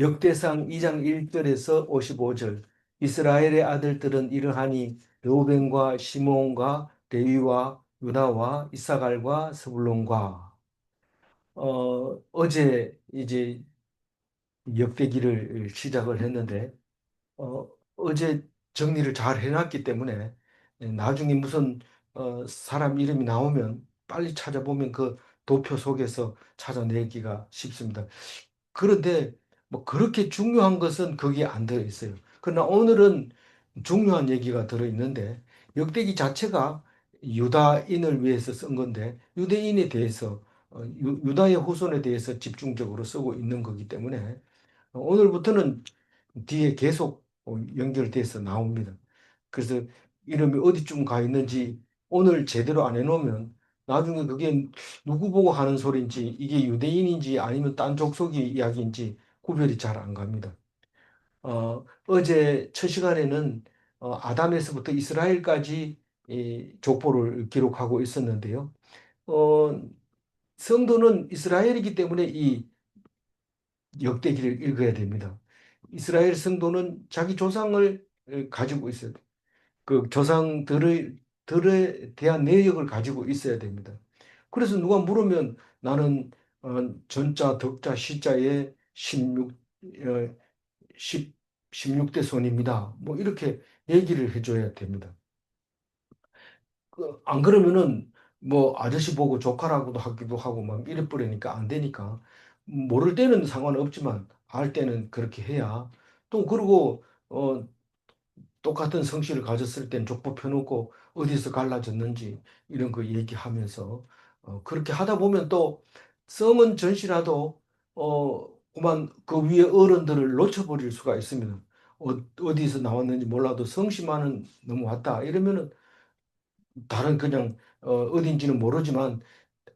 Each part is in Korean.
역대상 2장 1절에서 55절. 이스라엘의 아들들은 이러하니 르우벤과 시몬과 레위와 유다와 이사갈과 스불론과. 어제 이제 역대기를 시작을 했는데 어제 정리를 잘 해놨기 때문에 나중에 무슨 사람 이름이 나오면 빨리 찾아보면 그 도표 속에서 찾아내기가 쉽습니다. 그런데 뭐 그렇게 중요한 것은 거기에 안 들어 있어요. 그러나 오늘은 중요한 얘기가 들어 있는데 역대기 자체가 유다인을 위해서 쓴 건데 유대인에 대해서 유다의 후손에 대해서 집중적으로 쓰고 있는 거기 때문에 오늘부터는 뒤에 계속 연결돼서 나옵니다. 그래서 이름이 어디쯤 가 있는지 오늘 제대로 안 해놓으면 나중에 그게 누구 보고 하는 소리인지 이게 유대인인지 아니면 딴 족속의 이야기인지 구별이 잘 안 갑니다. 어제 첫 시간에는 아담에서부터 이스라엘까지 이 족보를 기록하고 있었는데요. 어, 성도는 이스라엘이기 때문에 이 역대기를 읽어야 됩니다. 이스라엘 성도는 자기 조상을 가지고 있어야 돼요. 그 조상들에 대한 내역을 가지고 있어야 됩니다. 그래서 누가 물으면 나는 전자, 덕자, 시자의 10, 16대 손입니다. 뭐 이렇게 얘기를 해줘야 됩니다. 안 그러면은 뭐 아저씨 보고 조카라고도 하기도 하고 막 이래 버리니까 안 되니까 모를 때는 상관없지만 알 때는 그렇게 해야 또 그리고 똑같은 성씨를 가졌을 땐 족보 펴놓고 어디서 갈라졌는지 이런 거 얘기하면서 그렇게 하다 보면 또 성은 전시라도 그만 그 위에 어른들을 놓쳐버릴 수가 있습니다. 어디서 나왔는지 몰라도 성씨만은 넘어왔다 이러면은 다른 그냥 어딘지는 모르지만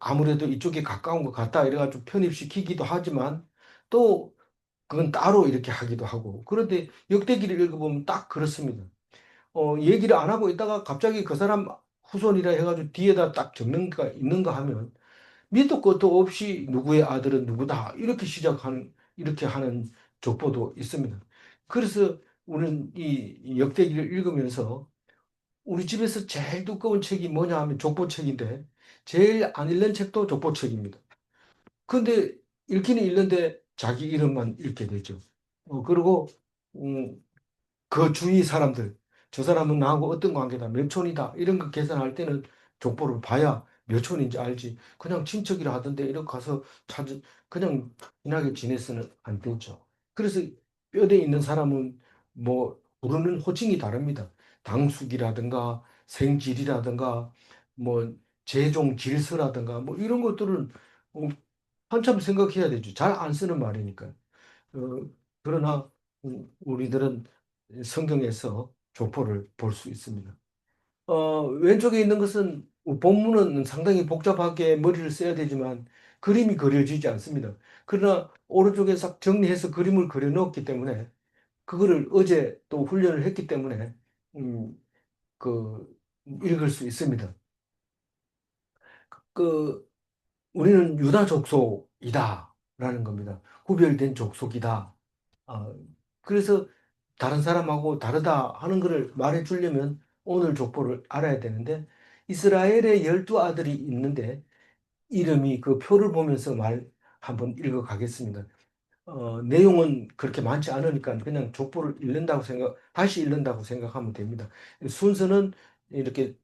아무래도 이쪽에 가까운 것 같다 이래가지고 편입시키기도 하지만 또 그건 따로 이렇게 하기도 하고 그런데 역대기를 읽어보면 딱 그렇습니다. 얘기를 안 하고 있다가 갑자기 그 사람 후손이라 해가지고 뒤에다 딱 적는 가 있는가 하면 밑도 끝도 없이 누구의 아들은 누구다 이렇게 시작하는 이렇게 하는 족보도 있습니다. 그래서 우리는 이 역대기를 읽으면서 우리 집에서 제일 두꺼운 책이 뭐냐 하면 족보책인데 제일 안 읽는 책도 족보책입니다. 근데 읽기는 읽는데 자기 이름만 읽게 되죠. 그리고 음, 그 주위 사람들, 저 사람은 나하고 어떤 관계다, 몇 촌이다, 이런 거 계산할 때는 족보를 봐야 몇 촌인지 알지. 그냥 친척이라 하던데 이렇게 가서 그냥 친하게 지내서는 안 되죠. 그래서 뼈대 있는 사람은 뭐 부르는 호칭이 다릅니다. 당숙이라든가 생질이라든가 뭐 제종 질서라든가 뭐 이런 것들은 어, 한참 생각해야 되죠. 잘 안 쓰는 말이니까. 그러나 우리들은 성경에서 족보를 볼 수 있습니다. 왼쪽에 있는 것은 본문은 상당히 복잡하게 머리를 써야 되지만 그림이 그려지지 않습니다. 그러나 오른쪽에 싹 정리해서 그림을 그려놓았기 때문에 그거를 어제 또 훈련을 했기 때문에 음, 그 읽을 수 있습니다. 그 우리는 유다 족속이다라는 겁니다. 구별된 족속이다. 어, 그래서 다른 사람하고 다르다 하는 것을 말해 주려면 오늘 족보를 알아야 되는데 이스라엘의 12아들이 있는데 이름이 그 표를 보면서 말 한번 읽어 가겠습니다. 내용은 그렇게 많지 않으니까 그냥 족보를 다시 읽는다고 생각하면 됩니다. 순서는 이렇게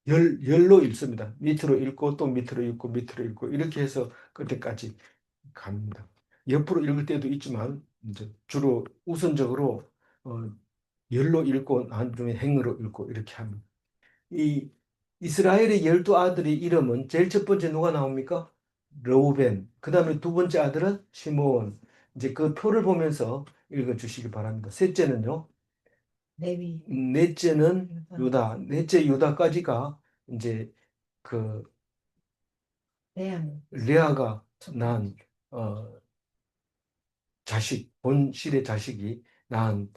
열로 읽습니다. 밑으로 읽고 또 밑으로 읽고 밑으로 읽고 이렇게 해서 끝에까지 갑니다. 옆으로 읽을 때도 있지만 이제 주로 우선적으로 어, 열로 읽고 나중에 행으로 읽고 이렇게 합니다. 이 이스라엘의 12아들의 이름은 제일 첫 번째 누가 나옵니까? 르우벤. 그다음에 두 번째 아들은 시므온. 이제 그 표를 보면서 읽어 주시기 바랍니다. 셋째는요. 레위, 넷째는 유다, 유다. 넷째 유다까지가 이제 그 레안, 레아가 첫 번째. 낳은 본실의 자식이 낳은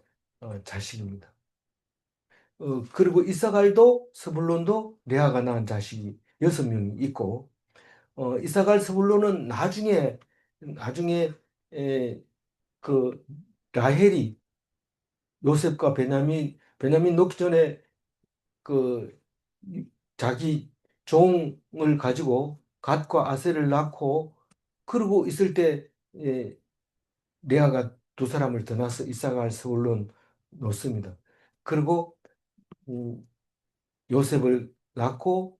자식입니다. 그리고 이사갈도 스불론도 레아가 낳은 자식이 6명이 있고 이사갈 스불론은 나중에 에, 그 라헬이 요셉과 베냐민 놓기 전에 그 자기 종을 가지고 갓과 아셀을 낳고 그러고 있을 때 예, 레아가 두 사람을 더 낳아서 이삭을 서울로 놓습니다. 그리고 음, 요셉을 낳고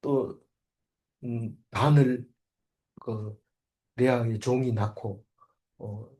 또 단을 그 레아의 종이 낳고 어,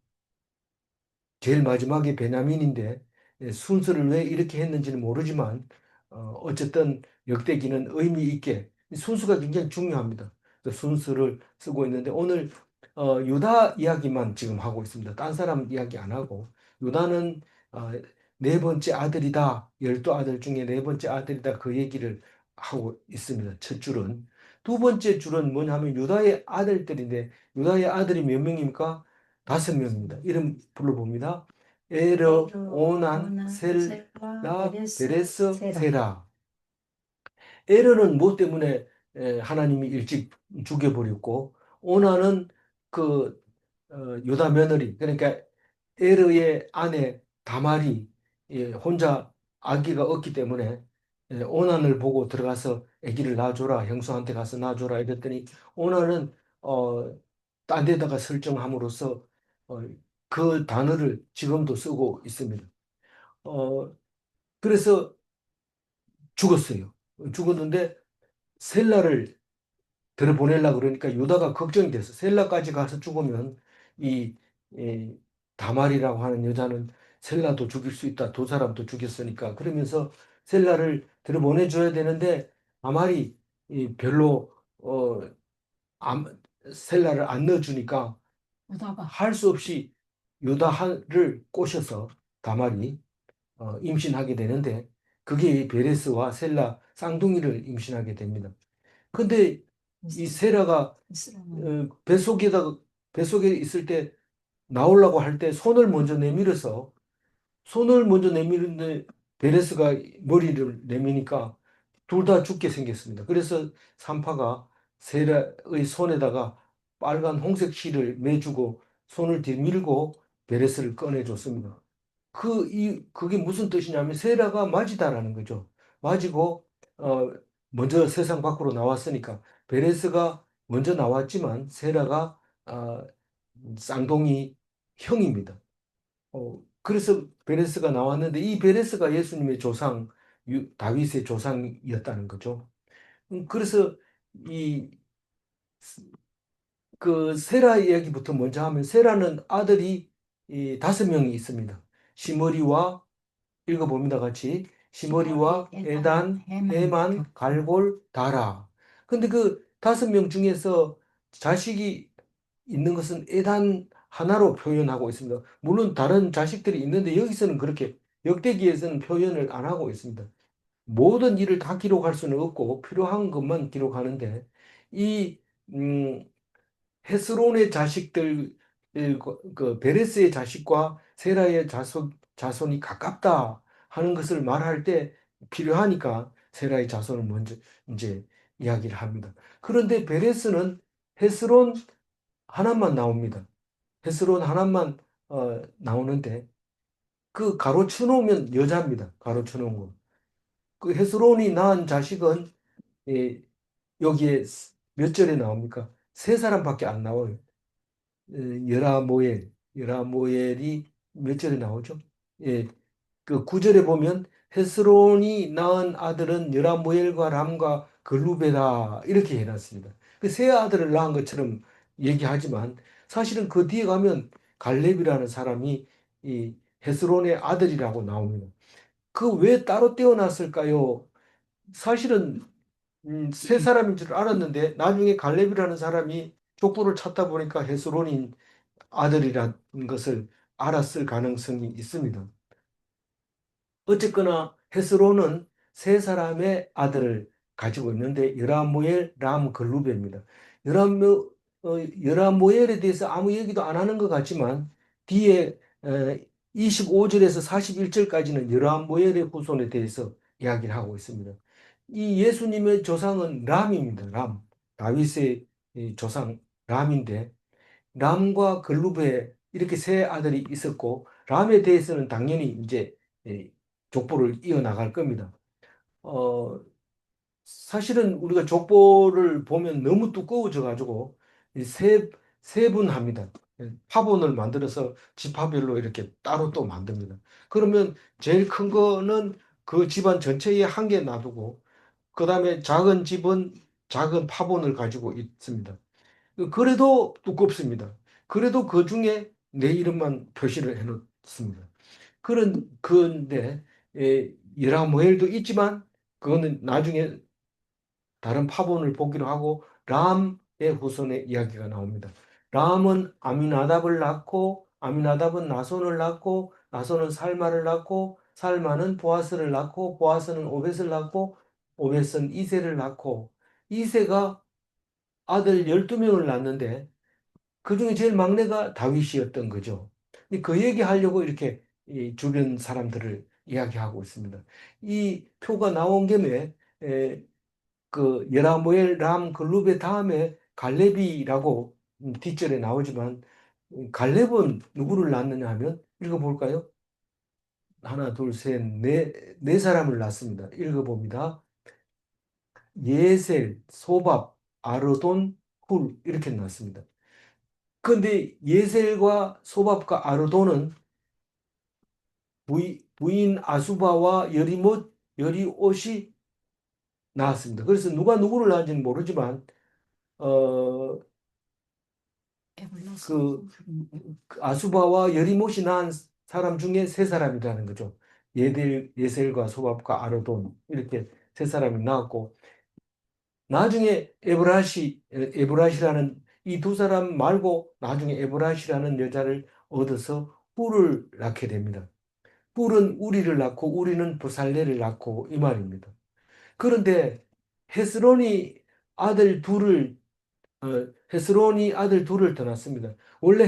제일 마지막에 베냐민인데 순서를 왜 이렇게 했는지는 모르지만 어쨌든 역대기는 의미 있게 순서가 굉장히 중요합니다. 그 순서를 쓰고 있는데 오늘 유다 이야기만 지금 하고 있습니다. 딴 사람 이야기 안 하고 유다는 어, 네 번째 아들이다. 열두 아들 중에 네 번째 아들이다. 그 얘기를 하고 있습니다. 첫 줄은. 두 번째 줄은 뭐냐면 유다의 아들들인데 유다의 아들이 몇 명입니까? 다섯 명입니다. 이름 불러봅니다. 에르, 에로, 오난, 오나, 셀라, 셀라, 베레스, 베레스, 세라. 세라. 에르는 뭐 때문에 하나님이 일찍 죽여버렸고, 오나는 그 유다 며느리, 그러니까 에르의 아내 다말이 혼자 아기가 없기 때문에 오난을 보고 들어가서 아기를 낳아줘라, 형수한테 가서 낳아줘라 이랬더니 오난은 어, 딴 데다가 설정함으로써 어, 그 단어를 지금도 쓰고 있습니다. 어, 그래서 죽었어요. 죽었는데 셀라를 들어보내려고 그러니까 유다가 걱정이 됐어. 셀라까지 가서 죽으면 이, 이 다말이라고 하는 여자는 셀라도 죽일 수 있다. 두 사람도 죽였으니까. 그러면서 셀라를 들어보내줘야 되는데 다말이 별로 셀라를 안 넣어주니까 유다가 할 수 없이 유다를 꼬셔서 다말이 임신하게 되는데 그게 베레스와 셀라 쌍둥이를 임신하게 됩니다. 근데 이 이스라, 세라가 이스라는 뱃속에 있을 때 나오려고 할 때 손을 먼저 내미는데 베레스가 머리를 내미니까 둘 다 죽게 생겼습니다. 그래서 산파가 세라의 손에다가 빨간 홍색 실을 매주고 손을 뒤밀고 베레스를 꺼내줬습니다. 그게 무슨 뜻이냐면 세라가 맞이다라는 거죠. 맞이고 먼저 세상 밖으로 나왔으니까 베레스가 먼저 나왔지만 세라가 어, 쌍둥이 형입니다. 그래서 베레스가 나왔는데 이 베레스가 예수님의 조상, 다윗의 조상이었다는 거죠. 그래서 이 그 세라 이야기부터 먼저 하면 세라는 아들이 이 다섯 명이 있습니다. 시므리와 읽어봅니다, 같이. 시므리, 시므리와 에단, 에단, 해만, 헤만, 각각. 갈골, 다라. 근데 그 다섯 명 중에서 자식이 있는 것은 에단 하나로 표현하고 있습니다. 물론 다른 자식들이 있는데 여기서는 그렇게 역대기에서는 표현을 안 하고 있습니다. 모든 일을 다 기록할 수는 없고 필요한 것만 기록하는데 이 음, 헤스론의 자식들 그 베레스의 자식과 세라의 자손이 가깝다 하는 것을 말할 때 필요하니까 세라의 자손을 먼저 이제 이야기를 합니다. 그런데 베레스는 헤스론 하나만 나옵니다. 헤스론 하나만 나오는데 그 가로쳐 놓으면 여자입니다. 가로쳐 놓은 거. 그 헤스론이 낳은 자식은 예, 여기에 몇 절에 나옵니까? 세 사람밖에 안 나와요. 여라모엘이 몇 절에 나오죠? 예, 그 구절에 보면 헤스론이 낳은 아들은 여라모엘과 람과 글루베다 이렇게 해놨습니다. 그 세 아들을 낳은 것처럼 얘기하지만 사실은 그 뒤에 가면 갈렙이라는 사람이 이 헤스론의 아들이라고 나옵니다. 그 왜 따로 떼어놨을까요? 사실은 세 사람인 줄 알았는데 나중에 갈렙이라는 사람이 족보를 찾다 보니까 헤스론인 아들이라는 것을 알았을 가능성이 있습니다. 어쨌거나 헤스론은 세 사람의 아들을 가지고 있는데 여라모엘, 람, 글루베입니다. 여라모, 여라모엘에 대해서 아무 얘기도 안 하는 것 같지만 뒤에 25절에서 41절까지는 여라모엘의 후손에 대해서 이야기를 하고 있습니다. 이 예수님의 조상은 람입니다. 람. 다윗의 이 조상 람인데 람과 글루베 이렇게 세 아들이 있었고 람에 대해서는 당연히 이제 예, 족보를 이어나갈 겁니다. 어, 사실은 우리가 족보를 보면 너무 두꺼워져 가지고 세분합니다. 파본을 만들어서 지파별로 이렇게 따로 또 만듭니다. 그러면 제일 큰 거는 그 집안 전체에 한 개 놔두고 그다음에 작은 집은 작은 파본을 가지고 있습니다. 그래도 두껍습니다. 그래도 그 중에 내 이름만 표시를 해놓습니다. 그런데 예라모엘도 있지만 그거는 나중에 다른 파본을 보기로 하고 람의 후손의 이야기가 나옵니다. 람은 아미나답을 낳고 아미나답은 나손을 낳고 나손은 살마를 낳고 살마는 보아스를 낳고 보아스는 오벳을 낳고 오벳은 이세를 낳고 이세가 아들 12명을 낳는데 그중에 제일 막내가 다윗이었던 거죠. 그 얘기하려고 이렇게 이 주변 사람들을 이야기하고 있습니다. 이 표가 나온 김에 그 예라모엘 람 글룹의 다음에 갈렙이라고 뒷절에 나오지만 갈렙은 누구를 낳느냐 하면 읽어볼까요? 하나, 둘, 셋, 네 사람을 낳습니다. 읽어봅니다. 예셀, 소밥, 아르돈, 훌 이렇게 낳습니다. 그런데 예셀과 소밥과 아르돈은 부인 아수바와 여리옷이 낳았습니다. 그래서 누가 누구를 낳은지는 모르지만 어, 에블라스. 그 아수바와 여리못이 낳은 사람 중에 세 사람이라는 거죠. 예셀과 소밥과 아르돈 이렇게 세 사람이 낳았고 나중에 에브라시라는 이 두 사람 말고 나중에 에브라시라는 여자를 얻어서 뿔을 낳게 됩니다. 뿔은 우리를 낳고 우리는 부살레를 낳고 이 말입니다. 그런데 헤스론이 아들 둘을 어, 헤스론이 아들 둘을 더 낳습니다. 원래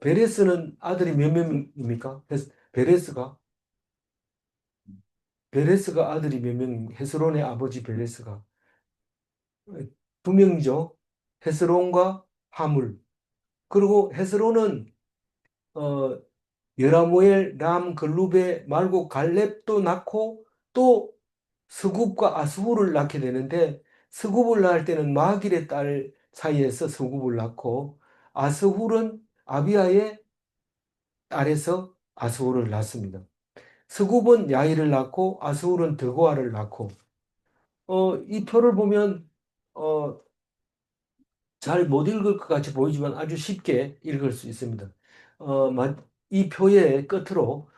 베레스는 아들이 몇 명입니까? 베레스가 아들이 몇 명? 헤스론의 아버지 베레스가 어, 두 명이죠. 헤스론과 하물. 그리고 헤스론은 어, 여라모엘, 람, 글루베 말고 갈렙도 낳고 또 스굽과 아스후를 낳게 되는데 스굽을 낳을 때는 마길의 딸 사이에서 스굽을 낳고 아스훌은 아비아의 딸에서 아스훌을 낳습니다. 스굽은 야일을 낳고 아스훌은 드고아를 낳고 이 표를 보면 어, 잘 못 읽을 것 같이 보이지만 아주 쉽게 읽을 수 있습니다. 이 표의 끝으로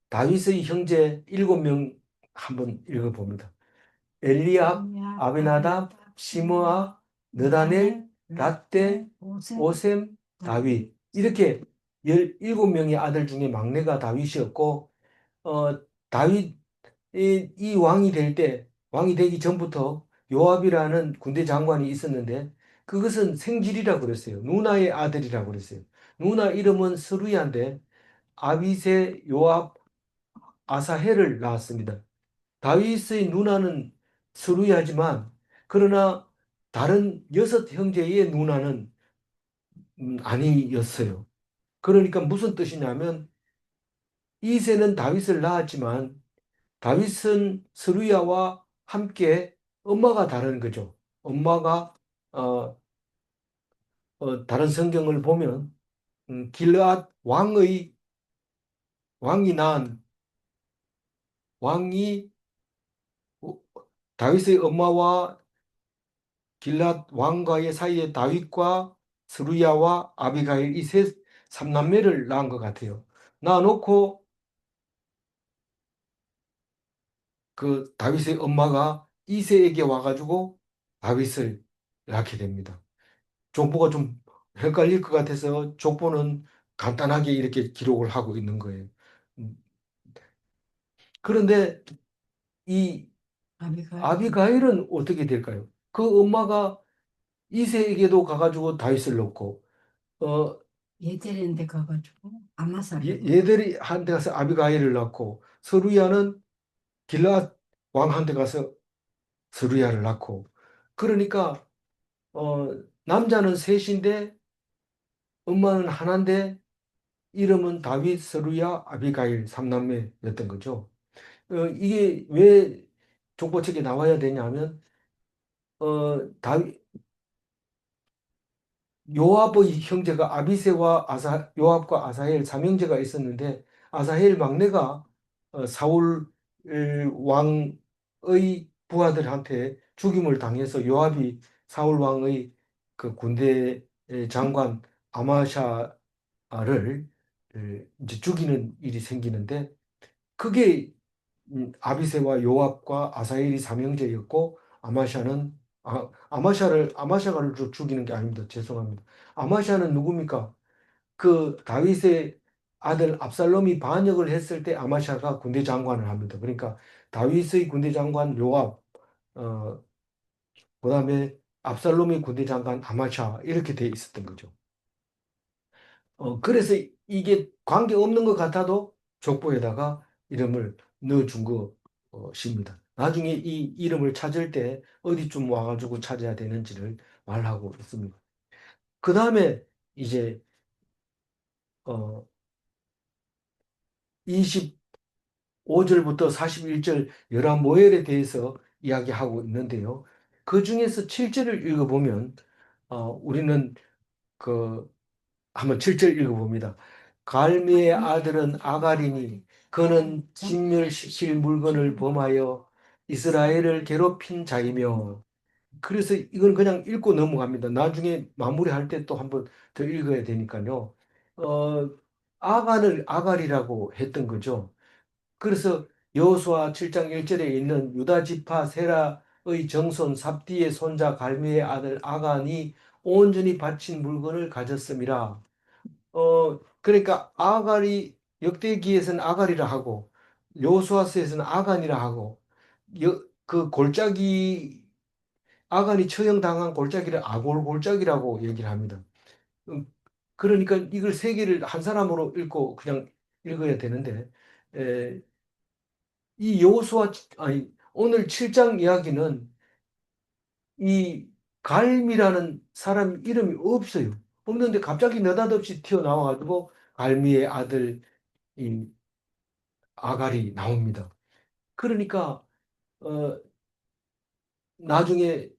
다윗의 형제 7명 한번 읽어봅니다. 엘리압, 아베나답, 시므아, 느다넬, 랏대, 오셈, 다윗 이렇게 17명의 아들 중에 막내가 다윗이었고 다윗이 이 왕이 될 때 왕이 되기 전부터 요압이라는 군대 장관이 있었는데 그것은 생질이라고 그랬어요. 누나의 아들이라고 그랬어요. 누나 이름은 스루야인데 아비세, 요압, 아사헬을 낳았습니다. 다윗의 누나는 스루야지만 그러나 다른 6형제의 누나는 아니었어요. 그러니까 무슨 뜻이냐면 이세는 다윗을 낳았지만 다윗은 스루야와 함께 엄마가 다른 거죠. 엄마가 어, 다른 성경을 보면 길르앗 왕이 낳은 왕이 어, 다윗의 엄마와 길랏 왕과의 사이에 다윗과 스루야와 아비가일 이 세 삼남매를 낳은 것 같아요. 낳아놓고 그 다윗의 엄마가 이세에게 와가지고 다윗을 낳게 됩니다. 족보가 좀 헷갈릴 것 같아서 족보는 간단하게 이렇게 기록을 하고 있는 거예요. 음, 그런데 이 아비가일은 어떻게 될까요? 그 엄마가 이세에게도 가가지고 다윗을 넣고 어, 예제인데 가가지고 아마사를 얘들이 한테 가서 아비가일을 낳고 서루야는 길앗 왕한테 가서 서루야를 낳고 그러니까 어, 남자는 셋인데 엄마는 하나인데 이름은 다윗, 서루야, 아비가일 삼남매였던 거죠. 이게 왜 족보책에 나와야 되냐면 다윗 요압의 형제가 아비새와 요압과 아사헬 삼형제가 있었는데 아사헬 막내가 사울 왕의 부하들한테 죽임을 당해서 요압이 사울 왕의 그 군대 장관 아마샤를 이제 죽이는 일이 생기는데 그게 아비새와 요압과 아사헬이 삼형제였고 아마샤를 죽이는 게 아닙니다. 죄송합니다. 아마샤는 누굽니까? 그 다윗의 아들 압살롬이 반역을 했을 때 아마샤가 군대 장관을 합니다. 그러니까 다윗의 군대 장관 요압, 어, 그다음에 압살롬의 군대 장관 아마샤 이렇게 돼 있었던 거죠. 그래서 이게 관계 없는 것 같아도 족보에다가 이름을 넣어준 것입니다. 나중에 이 이름을 찾을 때 어디쯤 와가지고 찾아야 되는지를 말하고 있습니다. 그 다음에 이제 어, 25절부터 41절 열한 모엘에 대해서 이야기하고 있는데요. 그 중에서 7절을 읽어보면 우리는 그 한번 7절 읽어봅니다. 갈미의 아들은 아갈이니 그는 진멸시킬 물건을 범하여 이스라엘을 괴롭힌 자이며 그래서 이건 그냥 읽고 넘어갑니다. 나중에 마무리할 때 또 한번 더 읽어야 되니까요. 어, 아갈이라고 했던 거죠. 그래서 여호수아 7장 1절에 있는 유다 지파 세라의 정손 삽디의 손자 갈미의 아들 아간이 온전히 바친 물건을 가졌음이라. 그러니까 아갈이 역대기에서는 아갈이라 하고 여호수아서에서는 아간이라 하고 그 골짜기 아간이 처형당한 골짜기를 아골 골짜기라고 얘기를 합니다. 음, 그러니까 이걸 세 개를 한 사람으로 읽고 그냥 읽어야 되는데 이 여호수아 아니 오늘 7장 이야기는 이 갈미라는 사람 이름이 없어요. 없는데 갑자기 느닷없이 튀어나와가지고 갈미의 아들 이 아갈이 나옵니다. 그러니까 어, 나중에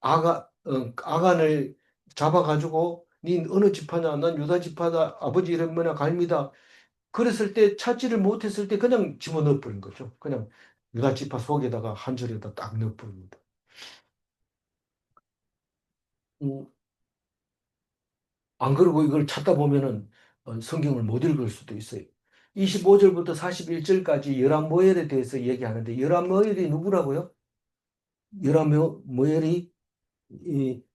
아간을 잡아가지고 니 어느 지파냐? 난 유다 지파다. 아버지 이름 뭐냐? 갈미다. 그랬을 때 찾지를 못했을 때 그냥 집어넣어 버린 거죠. 그냥 유다 지파 속에다가 한 줄에다 딱 넣어 버립니다. 음, 안 그러고 이걸 찾다 보면은 성경을 못 읽을 수도 있어요. 25절부터 41절까지 열한모엘에 대해서 얘기하는데 열한모엘이 누구라고요? 열한모엘이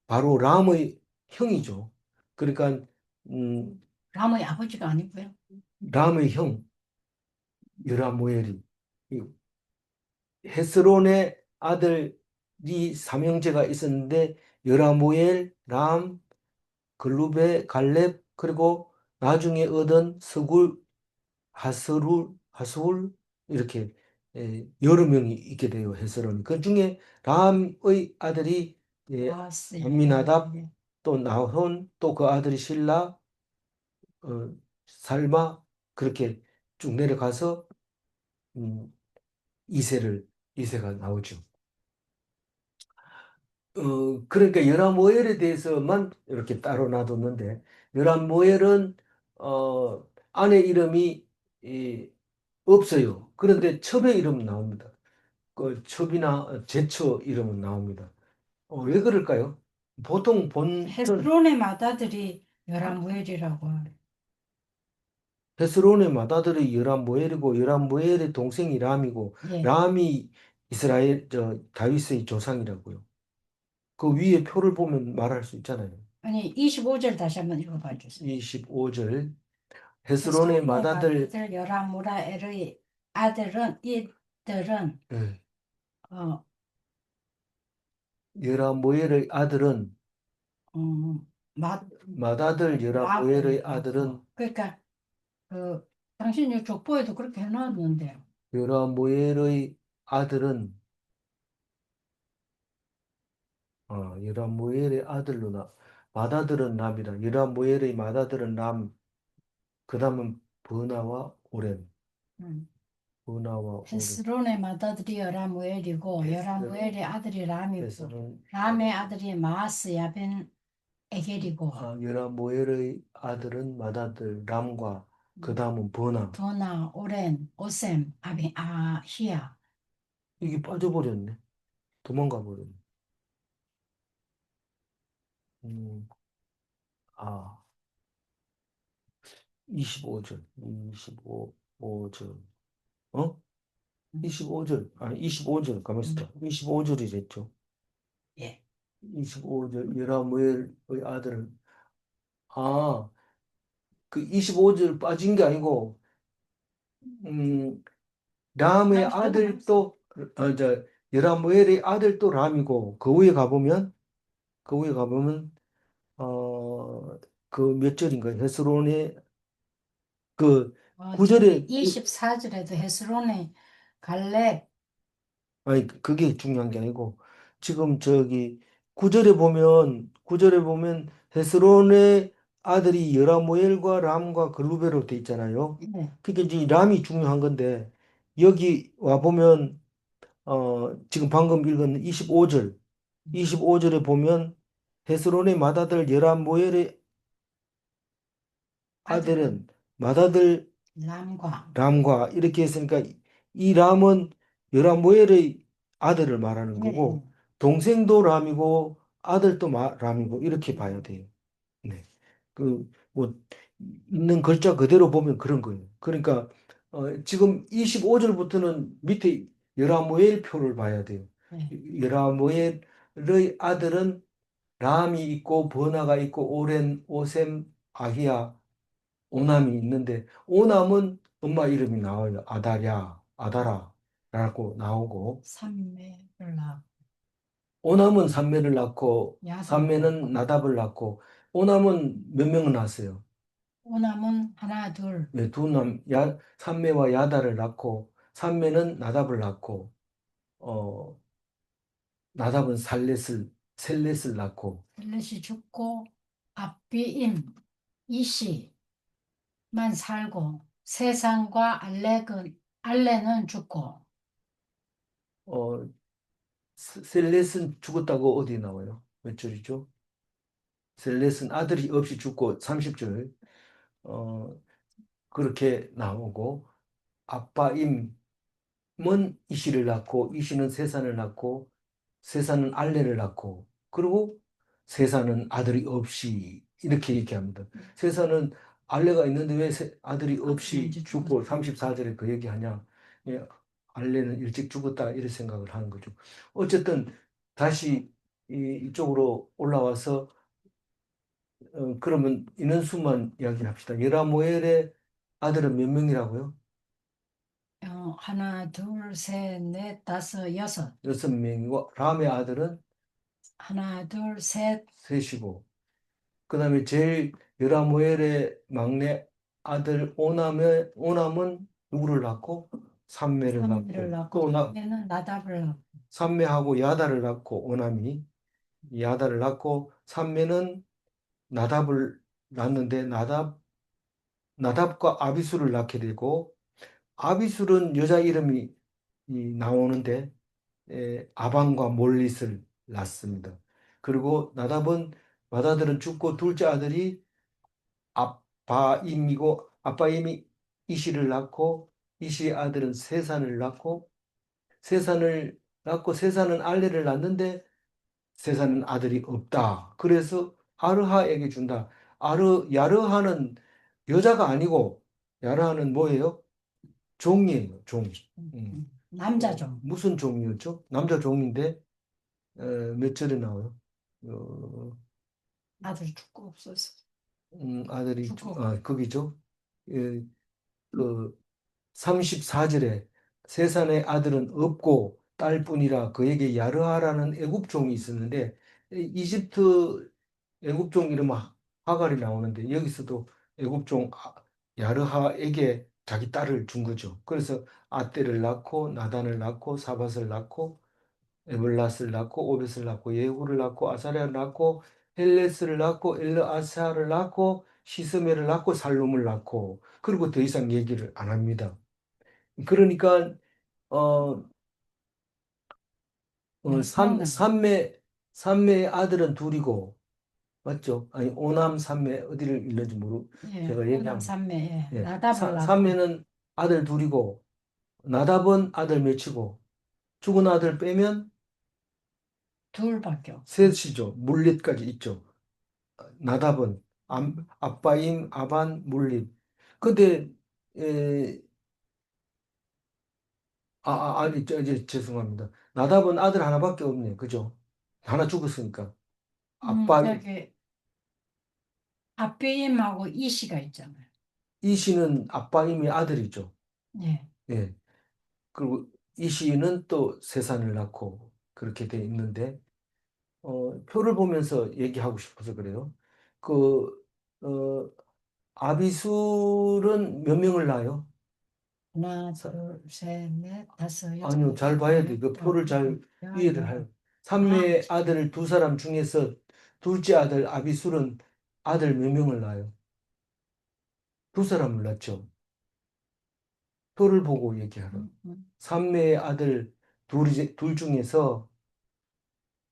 바로 람의 형이죠. 그러니까 음, 람의 아버지가 아니고요. 람의 형 열한모엘이 이 헤스론의 아들이 삼형제가 있었는데 열한모엘, 람, 글루베, 갈렙 그리고 나중에 얻은 서굴, 하스울 이렇게 여러 명이 있게 돼요. 헤스론. 그 중에 람의 아들이 아스. 암미나답 또 나혼 또 그 아들이 실라 살마 그렇게 쭉 내려가서 음, 이세가 나오죠. 그러니까 열한 모엘에 대해서만 이렇게 따로 놔뒀는데 열한 모엘은 아내 이름이 없어요. 그런데 첩의 이름은 나옵니다. 그 첩이나 제처 이름은 나옵니다. 왜 그럴까요? 보통 헤스론의 맏아들이 요람무엘이라고. 헤스론의 맏아들이 열한모엘이고 열한모엘의 동생이 람이고 예. 람이 이스라엘 다윗의 조상이라고요. 그 위에 표를 보면 말할 수 있잖아요. 아니 25절 다시 한번 읽어봐 주세요. 25절 헤스론의 헤스론의 맏아들 맏아들 요람무라엘의 아들은 이들은 예, 어, 열한모엘의 아들은 음, 맏 맏아들 열한모엘의 아들은 그러니까 그 당신이 족보에도 그렇게 해놨는데요. 열한모엘의 아들은 열한모엘의 아들로 나. 마다들은 람이다. 여라모엘의 마다들은 람. 그 다음은 버나와 오렘. 음. 버나와 오렘. 헤스론의 맏아들이 여라무엘이고 헤스는, 여라무엘의 아들이 람이고 헤스는, 람의 아들이 마아스 야벤 에겔이고 여라모엘의 아들은 마다들 람과 그 음, 다음은 버나. 도나 오렌 오셈 아히야. 이게 빠져버렸네. 도망가 버렸네. 음, 아, 25절, 25절. 어? 음, 25절, 아니, 25절, 가만있어. 음, 25절이랬죠. 예. 25절, 여라무엘의 아들은, 아, 그 25절 빠진 게 아니고, 음, 람의 아들도, 여라무엘의 아들도 람이고, 그 위에 가보면, 어, 그 몇 절인가요? 헤스론의 그 저기 9절에, 24절에도 헤스론의 갈렙 아니, 그게 중요한 게 아니고, 지금 저기 구절에 보면 헤스론의 아들이 여라모엘과 람과 글루베로 돼 있잖아요. 예. 그러니까 이제 람이 중요한 건데, 여기 와 보면 지금 방금 읽은 25절, 25절에 보면 헤스론의 맏아들 여라모엘의 아들은 아들은 맏아들 람과 람과 이렇게 했으니까 이 람은 여라모엘의 아들을 말하는 예, 예. 거고 동생도 람이고 아들도 람이고 이렇게 봐야 돼요. 네. 그 뭐 있는 글자 그대로 보면 그런 거예요. 그러니까 지금 25절부터는 밑에 여라모엘 표를 봐야 돼요. 예. 여라모엘의 아들은 람이 있고 버나가 있고 오렌, 오셈, 아히야 오남이 있는데 오남은 엄마 이름이 나와요. 아다라라고 나오고 삼매를 오남은 삼매를 낳고 야곱을 삼매는 낳고 나답을 낳고 오남은 몇 명을 낳았어요? 오남은 하나 둘 네, 두 남, 삼매와 야다를 낳고 삼매는 나답을 낳고 어 나답은 셀렛을 낳고 셀렛이 죽고 압비임 이시만 살고 세상과 알레는 죽고 어 셀렛은 죽었다고 어디 나와요? 몇 절이죠? 셀렛은 아들이 없이 죽고 30절 그렇게 나오고 아빠임은 이시를 낳고 이시는 세산을 낳고 세산은 알레를 낳고 그리고 세산은 아들이 없이 이렇게 얘기합니다. 세산은 알레가 있는데 왜 아들이 아들이 없이 이제 죽고 죽었어. 34절에 그 얘기하냐. 예, 알레는 일찍 죽었다 이런 생각을 하는 거죠. 어쨌든 다시 이쪽으로 올라와서 그러면 인원수만 이야기합시다. 예라모엘의 아들은 몇 명이라고요? 하나 둘 셋 넷 다섯 여섯 6명이고 람의 아들은 하나 둘 셋 셋이고 그 다음에 제일 여라모엘의 막내 아들 오남은 누구를 낳고 삼매를 삼매를 낳고 낳고 또 삼매는 나답을 낳고 삼매하고 야다를 낳고 오남이 야다를 낳고 삼매는 나답을 낳는데 나답과 아비수를 낳게 되고 아비술은 여자 이름이 나오는데 아방과 몰릿을 낳습니다. 그리고 나답은 맏아들은 죽고 둘째 아들이 아빠임이 이시를 낳고 이시의 아들은 세산을 낳고 세산은 알레를 낳는데 세산은 아들이 없다. 그래서 아르하에게 준다. 야르하는 여자가 아니고 야르하는 뭐예요? 종이에요, 종. 음. 남자죠. 무슨 종이었죠? 남자 종인데 몇 절에 나와요? 어, 아들 죽고 없어서 아들이 죽고 거기죠. 예, 그 34절에 세산의 아들은 없고 딸뿐이라 그에게 야르하라는 애굽 종이 있었는데 이집트 애굽 종 이름 하갈이 나오는데 여기서도 애굽 종 야르하에게 자기 딸을 준 거죠. 그래서 아떼를 낳고 나단을 낳고 사밧을 낳고 에블랏을 낳고 오벳을 낳고 예후를 낳고 아사랴를 낳고 헬레스를 낳고 엘르아사를 낳고 시스메를 낳고 살룸을 낳고 그리고 더 이상 얘기를 안 합니다. 그러니까 어, 기억난다. 삼매의 아들은 둘이고 맞죠? 아니 오남 삼매 어디를 읽는지 예, 제가 오남 얘기하면 삼매, 예, 예. 나답을 낳고, 삼매는 아들 둘이고 나답은 아들 몇이고 죽은 아들 빼면 둘밖에 없고. 셋이죠. 물릿까지 있죠. 나답은 아빠임, 아반, 물릿. 근데 에, 아니 이제 죄송합니다. 나답은 아들 하나밖에 없네. 그죠? 하나 죽었으니까. 아빠 저기, 아비임하고 이씨가 있잖아요. 이씨는 아빠임이 아들이죠. 예, 예. 그리고 이씨는 또 세산을 낳고 그렇게 돼 있는데 표를 보면서 얘기하고 싶어서 그래요. 그 어, 아비술은 몇 명을 낳아요? 하나, 둘, 셋, 넷, 다섯, 여섯, 아니요, 잘 일곱, 봐야 돼. 그 여덟, 표를 잘 이해를 열. 해요. 아, 삼매의 아들 두 사람 중에서 둘째 아들 아비술은 아들 몇 명을 낳아요? 두 사람을 낳죠. 표를 보고 얘기하라. 음, 음. 삼매의 아들 둘 중에서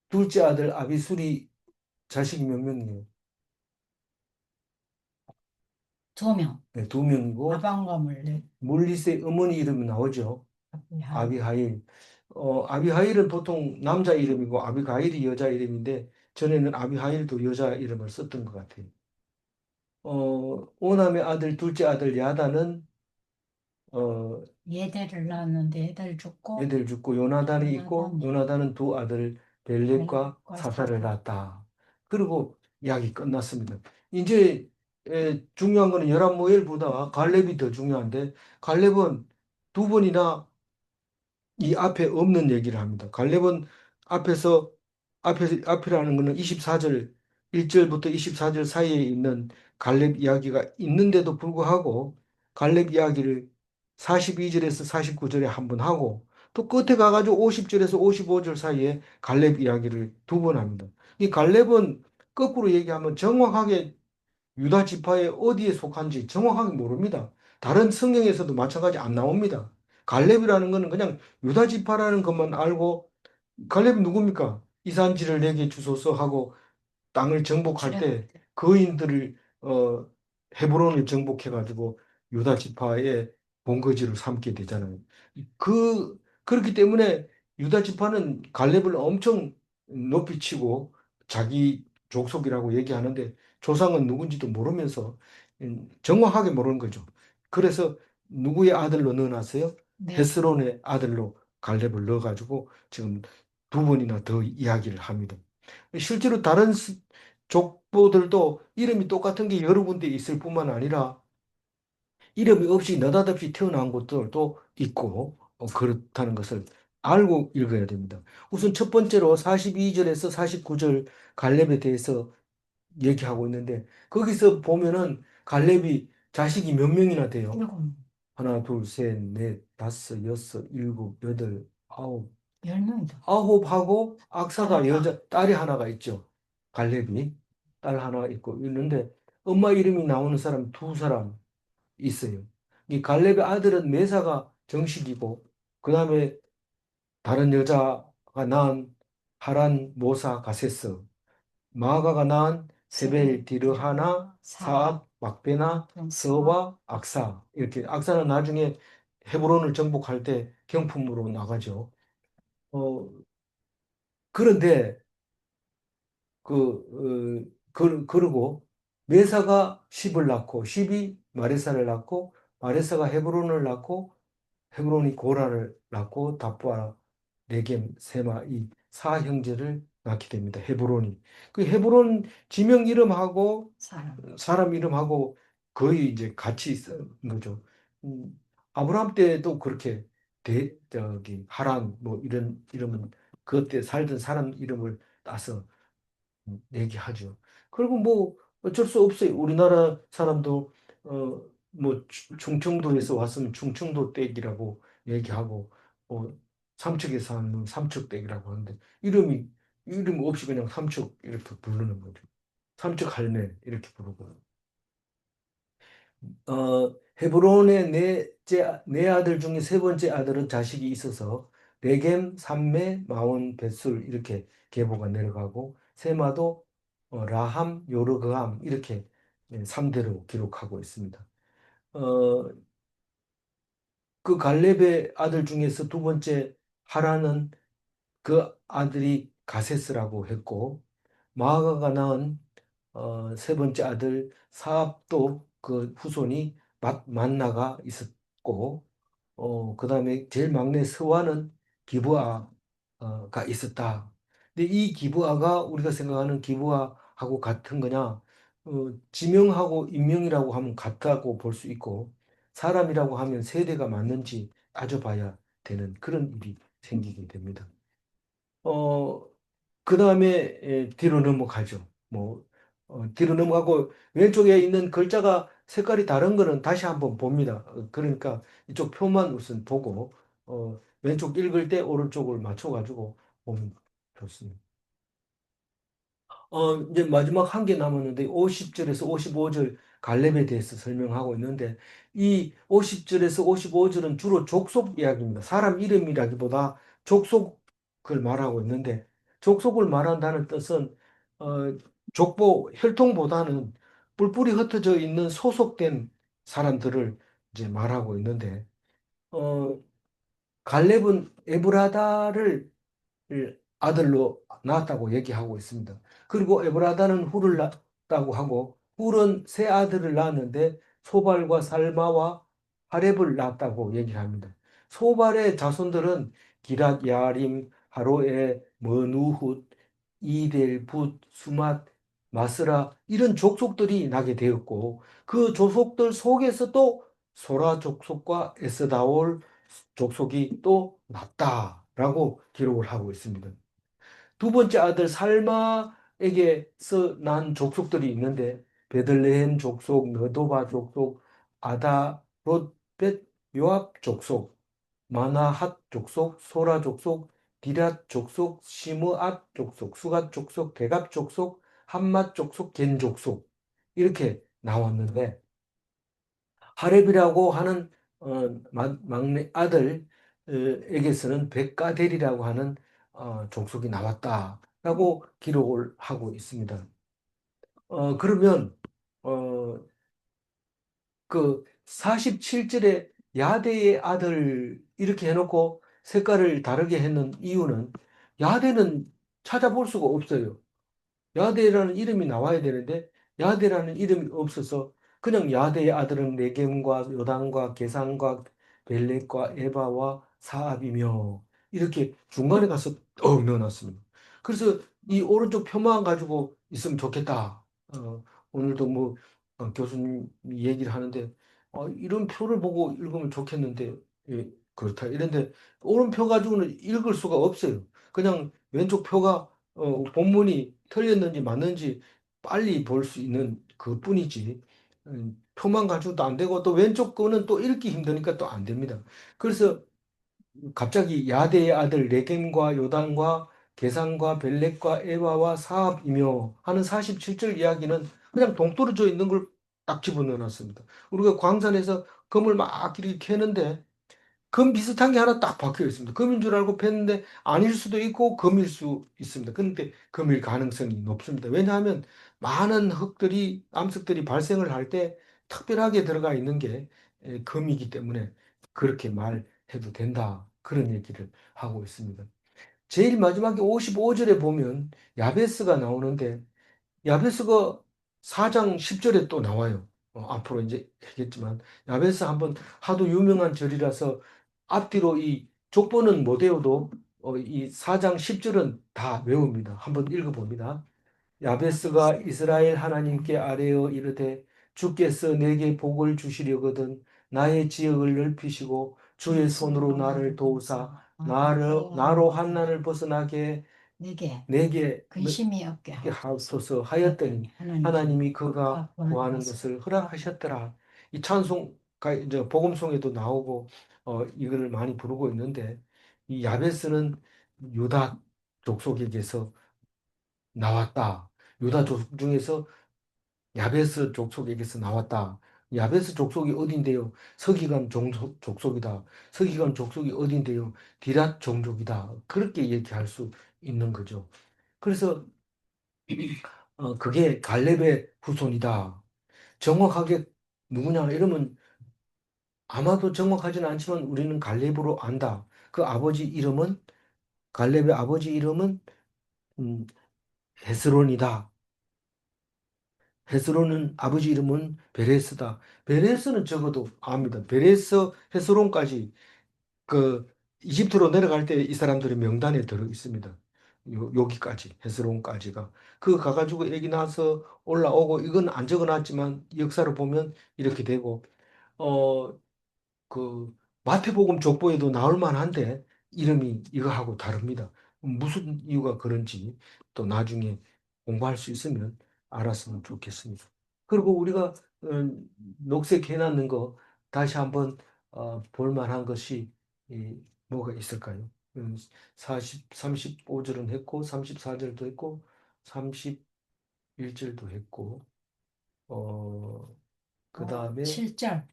둘째 아들 아비술이 자식이 몇 명이에요? 두 명. 네, 두 명이고 아방과 물리, 물리세 어머니 이름이 나오죠. 아비하이. 아비하일. 아비하일은 보통 남자 이름이고 아비가일이 여자 이름인데 전에는 아비하일도 여자 이름을 썼던 것 같아요. 오남의 아들 둘째 아들 야다는 어, 예대를 낳았는데 애들 죽고, 애들 죽고 요나단이 있고 요나단이 요나단은 두 아들 벨렉과 갈렙과 사사를 사사. 낳았다. 그리고 이야기 끝났습니다. 이제 중요한 거는 열한무엘보다 갈렙이 더 중요한데 갈렙은 두 번이나 이 앞에 없는 얘기를 합니다. 갈렙은 앞에서 앞이라는 것은 24절 1절부터 24절 사이에 있는 갈렙 이야기가 있는데도 불구하고 갈렙 이야기를 42절에서 49절에 한 번 하고 또 끝에 가가지고 50절에서 55절 사이에 갈렙 이야기를 두 번 합니다. 이 갈렙은 거꾸로 얘기하면 정확하게 유다 지파의 어디에 속한지 정확하게 모릅니다. 다른 성경에서도 마찬가지 안 나옵니다. 갈렙이라는 것은 그냥 유다 지파라는 것만 알고 갈렙이 누굽니까? 이 산지를 내게 주소서 하고 땅을 정복할 지령할 때 때. 거인들을 헤브론을 정복해 가지고 유다 지파의 본거지를 삼게 되잖아요. 그렇기 때문에 유다 지파는 갈렙을 엄청 높이 치고 자기 족속이라고 얘기하는데 조상은 누군지도 모르면서 정확하게 모르는 거죠. 그래서 누구의 아들로 넣어놨어요? 네. 헤스론의 아들로 갈렙을 넣어가지고 지금 두 번이나 더 이야기를 합니다. 실제로 다른 족보들도 이름이 똑같은 게 여러 군데 있을 뿐만 아니라 이름이 없이 느닷없이 태어난 곳들도 있고 그렇다는 것을 알고 읽어야 됩니다. 우선 첫 번째로 42절에서 49절 갈렙에 대해서 얘기하고 있는데 거기서 보면은 갈렙이 자식이 몇 명이나 돼요? 일곱, 하나, 둘, 셋, 넷, 다섯, 여섯, 일곱, 여덟, 아홉. 열 명이다. 아홉하고 악사가 아라파. 여자 딸이 하나가 있죠. 갈렙이 딸 하나 있고 있는데 엄마 이름이 나오는 사람 두 사람 있어요. 이 갈렙의 아들은 메사가 정식이고 그 다음에 다른 여자가 낳은 하란 모사 가세스 마아가가 낳은 세벨 세벨, 디르하나 디르하나, 사압, 사압 막베나 막병스와 서와 악사 이렇게 악사는 나중에 헤브론을 정복할 때 경품으로 나가죠. 어, 그런데 그러고 메사가 10을 낳고 10이 마레사를 낳고 마레사가 헤브론을 낳고 헤브론이 고라를 낳고 답부아 레겜 세마 이 사형제를 낳게 됩니다. 헤브론이 그 헤브론 지명 이름하고 사람. 사람 이름하고 거의 이제 같이 있는 거죠. 아브라함 때도 그렇게 저기 하란 뭐 이런 이름은 그때 살던 사람 이름을 따서 얘기하죠. 그리고 뭐 어쩔 수 없어요. 우리나라 사람도 뭐 충청도에서 왔으면 충청도 댁이라고 얘기하고 삼척에서 하면 삼척댁이라고 하는데 이름이 이름 없이 그냥 삼축 이렇게 부르는 거죠. 삼축 할매 이렇게 부르고. 헤브론의 네 아들 중에 세 번째 아들은 자식이 있어서 레겜, 삼매, 마온, 벳술 이렇게 계보가 내려가고 세마도 라함, 요르그함 이렇게 3대로 기록하고 있습니다. 어, 그 갈렙의 아들 중에서 두 번째 하라는 그 아들이 가세스라고 했고 마아가가 낳은 세 번째 아들 사압도 그 후손이 만나가 있었고 그다음에 제일 막내 스와는 기브아가 있었다. 근데 이 기브아가 우리가 생각하는 기브아하고 같은 거냐? 지명하고 인명이라고 하면 같다고 볼 수 있고 사람이라고 하면 세대가 맞는지 따져봐야 되는 그런 일이 생기게 됩니다. 어, 그 다음에 뒤로 넘어가죠. 뭐 뒤로 넘어가고 왼쪽에 있는 글자가 색깔이 다른 거는 다시 한번 봅니다. 그러니까 이쪽 표만 우선 보고 왼쪽 읽을 때 오른쪽을 맞춰가지고 보면 좋습니다. 이제 마지막 한 개 남았는데 50절에서 55절 갈렙에 대해서 설명하고 있는데 이 50절에서 55절은 주로 족속 이야기입니다. 사람 이름이라기보다 족속을 말하고 있는데 족속을 말한다는 뜻은 어, 족보 혈통보다는 뿔뿔이 흩어져 있는 소속된 사람들을 이제 말하고 있는데 어, 갈렙은 에브라다를 아들로 낳았다고 얘기하고 있습니다. 그리고 에브라다는 훌을 낳았다고 하고 훌은 세 아들을 낳았는데 소발과 살마와 하렙을 낳았다고 얘기합니다. 소발의 자손들은 기랏 야림, 하로에, 머누훗, 이델, 붓, 수맛, 마스라 이런 족속들이 나게 되었고 그 족속들 속에서 또 소라 족속과 에스다올 족속이 또 났다라고 기록을 하고 있습니다. 두 번째 아들 살마에게서 난 족속들이 있는데 베들레헴 족속, 너도바 족속, 아다롯벳 요압 족속, 마나핫 족속, 소라 족속, 디랏 족속, 시므앗 족속, 수갓 족속, 대갑 족속, 함맛 족속, 겐 족속 이렇게 나왔는데 하렙이라고 하는 막내 아들에게서는 백가델이라고 하는 족속이 나왔다라고 기록을 하고 있습니다. 그러면 어, 그 47절에 야대의 아들 이렇게 해놓고 색깔을 다르게 했는 이유는 야대는 찾아볼 수가 없어요. 야대라는 이름이 나와야 되는데 야대라는 이름이 없어서 그냥 야대의 아들은 레겜과 요단과 게산과 벨렉과 에바와 사압이며 이렇게 중간에 가서 넣어놨습니다. 그래서 이 오른쪽 표만 가지고 있으면 좋겠다. 오늘도 뭐 교수님 얘기를 하는데 이런 표를 보고 읽으면 좋겠는데 예, 그렇다. 이런데 오른표 가지고는 읽을 수가 없어요. 그냥 왼쪽 표가 본문이 틀렸는지 맞는지 빨리 볼 수 있는 그뿐이지. 표만 가지고도 안 되고 또 왼쪽 거는 또 읽기 힘드니까 또 안 됩니다. 그래서 갑자기 야대의 아들 레겜과 요단과 게산과 벨렉과 에바와 사압이며 하는 47절 이야기는 그냥 동떨어져 있는 걸 딱 집어넣어 놨습니다. 우리가 광산에서 금을 막 이렇게 캐는데 금 비슷한 게 하나 딱 박혀 있습니다. 금인 줄 알고 팼는데 아닐 수도 있고 금일 수 있습니다. 그런데 금일 가능성이 높습니다. 왜냐하면 많은 흙들이, 암석들이 발생을 할 때 특별하게 들어가 있는 게 금이기 때문에 그렇게 말해도 된다. 그런 얘기를 하고 있습니다. 제일 마지막에 55절에 보면 야베스가 나오는데 야베스가 4장 10절에 또 나와요. 앞으로 이제 하겠지만 야베스 한번 하도 유명한 절이라서 앞뒤로 이 족보는 못 외워도 이 4장 10절은 다 외웁니다. 한번 읽어봅니다. 야베스가 이스라엘 하나님께 아뢰어 이르되 주께서 내게 복을 주시려거든 나의 지역을 넓히시고 주의 손으로 나를 도우사 나로 한난을 벗어나게 내게 내게 근심이 없게 하소서 하였더니 하나님이 그가 구하는 것을 허락하셨더라. 이 찬송가 이제 복음송에도 나오고 이걸 많이 부르고 있는데 이 야베스는 유다 족속에게서 나왔다. 유다 족속 중에서 야베스 족속에게서 나왔다. 야베스 족속이 어딘데요? 서기관 족속이다. 서기관 족속이 어딘데요? 디랏 종족이다. 그렇게 얘기할 수 있는 거죠. 그래서 그게 갈렙의 후손이다. 정확하게 누구냐 이러면 아마도 정확하지는 않지만 우리는 갈렙으로 안다. 그 아버지 이름은 갈렙의 아버지 이름은 음, 헤스론이다. 헤스론은 아버지 이름은 베레스다. 베레스는 적어도 압니다. 베레스 헤스론까지 그 이집트로 내려갈 때 이 사람들이 명단에 들어 있습니다. 여기까지 헤스론까지가 그 가가지고 애기 낳아서 올라오고 이건 안 적어놨지만 역사를 보면 이렇게 되고 어 그 마태복음 족보에도 나올 만한데 이름이 이거하고 다릅니다. 무슨 이유가 그런지 또 나중에 공부할 수 있으면 알았으면 좋겠습니다. 그리고 우리가 녹색 해놨는 거 다시 한번 볼 만한 것이 뭐가 있을까요? 35절은 했고 34절도 했고 31절도 했고 그 다음에 7절.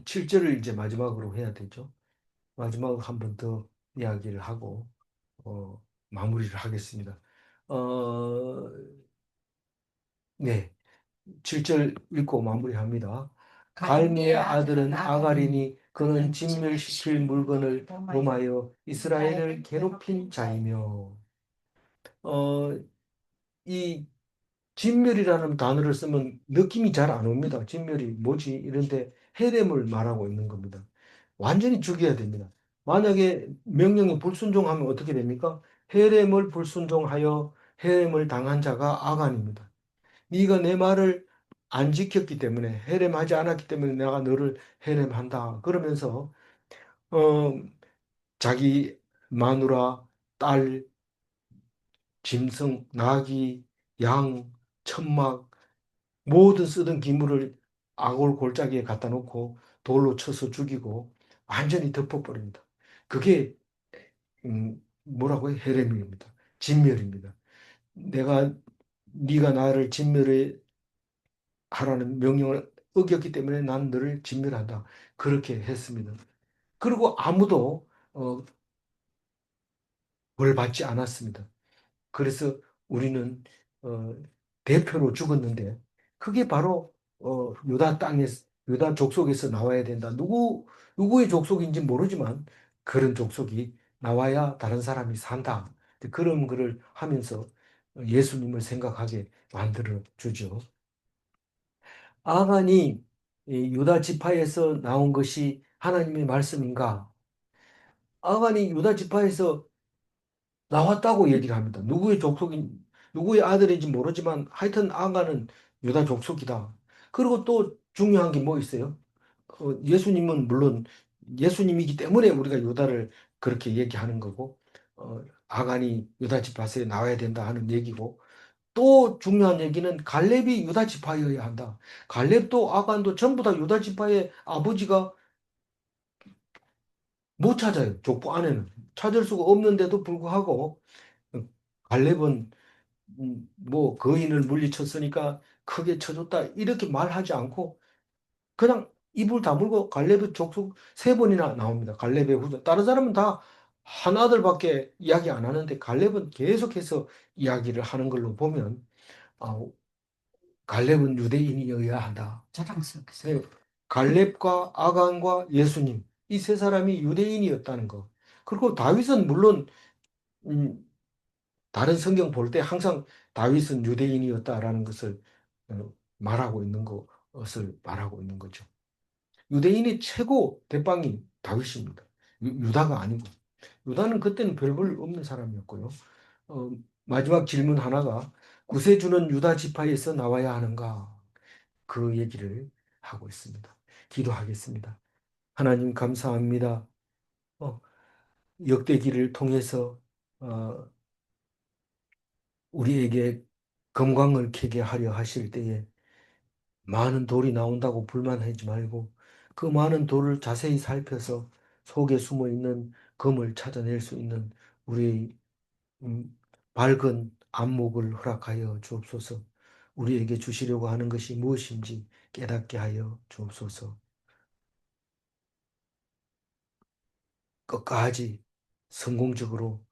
7절을 이제 마지막으로 해야 되죠. 마지막으로 한 번 더 이야기를 하고 어, 마무리를 하겠습니다. 어, 네, 7절 읽고 마무리합니다. 갈미의 아들은 아가리니 그는 진멸시킬 물건을 범하여 이스라엘을 괴롭힌 자이며 이 진멸이라는 단어를 쓰면 느낌이 잘 안 옵니다. 진멸이 뭐지? 이런데 헤렘을 말하고 있는 겁니다. 완전히 죽여야 됩니다. 만약에 명령에 불순종하면 어떻게 됩니까? 헤렘을 불순종하여 헤렘을 당한 자가 아간입니다. 네가 내 말을 안 지켰기 때문에 헤렘하지 않았기 때문에 내가 너를 헤렘한다. 그러면서 어, 자기 마누라, 딸, 짐승, 나귀, 양, 천막 모든 쓰던 기물을 아골 골짜기에 갖다 놓고 돌로 쳐서 죽이고 완전히 덮어버립니다. 그게 뭐라고 요 헤레미입니다. 진멸입니다. 내가 네가 나를 진멸해 하라는 명령을 어겼기 때문에 난 너를 진멸한다. 그렇게 했습니다. 그리고 아무도 벌 받지 않았습니다. 그래서 우리는 어, 대표로 죽었는데 그게 바로 유다 땅에서 유다 족속에서 나와야 된다. 누구의 족속인지 모르지만 그런 족속이 나와야 다른 사람이 산다. 그런 글을 하면서 예수님을 생각하게 만들어 주죠. 아간이 이 유다 지파에서 나온 것이 하나님의 말씀인가? 아간이 유다 지파에서 나왔다고 얘기를 합니다. 누구의 아들인지 모르지만 하여튼 아가는 유다 족속이다. 그리고 또 중요한 게 뭐 있어요? 예수님은 물론 예수님이기 때문에 우리가 유다를 그렇게 얘기하는 거고, 아간이 유다 지파에 나와야 된다 하는 얘기고, 또 중요한 얘기는 갈렙이 유다 지파여야 한다. 갈렙도 아간도 전부 다 유다 지파의 아버지가 못 찾아요. 족보 안에는. 찾을 수가 없는데도 불구하고, 갈렙은 뭐 거인을 물리쳤으니까 크게 쳐줬다 이렇게 말하지 않고 그냥 입을 다물고 갈렙의 족속 세 번이나 나옵니다. 갈렙의 후손. 다른 사람은 다 한 아들밖에 이야기 안 하는데 갈렙은 계속해서 이야기를 하는 걸로 보면 아, 갈렙은 유대인이어야 한다. 자랑스럽게 네, 생각. 갈렙과 아간과 예수님 이 세 사람이 유대인이었다는 거. 그리고 다윗은 물론 음, 다른 성경 볼 때 항상 다윗은 유대인이었다라는 것을 말하고 있는 것을 말하고 있는 거죠. 유대인의 최고 대빵이 다윗입니다. 유다가 아니고. 유다는 그때는 별 볼 없는 사람이었고요. 어, 마지막 질문 하나가 구세주는 유다 지파에서 나와야 하는가? 그 얘기를 하고 있습니다. 기도하겠습니다. 하나님 감사합니다. 어, 역대기를 통해서 어, 우리에게 검광을 켜게 하려 하실 때에 많은 돌이 나온다고 불만하지 말고 그 많은 돌을 자세히 살펴서 속에 숨어 있는 검을 찾아낼 수 있는 우리 음, 밝은 안목을 허락하여 주옵소서. 우리에게 주시려고 하는 것이 무엇인지 깨닫게 하여 주옵소서. 끝까지 성공적으로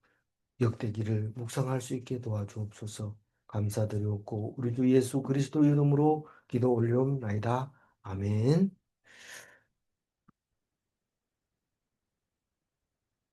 역대기를 묵상할 수 있게 도와주옵소서. 감사드리옵고 우리 주 예수 그리스도 이름으로 기도 올려옵나이다. 아멘.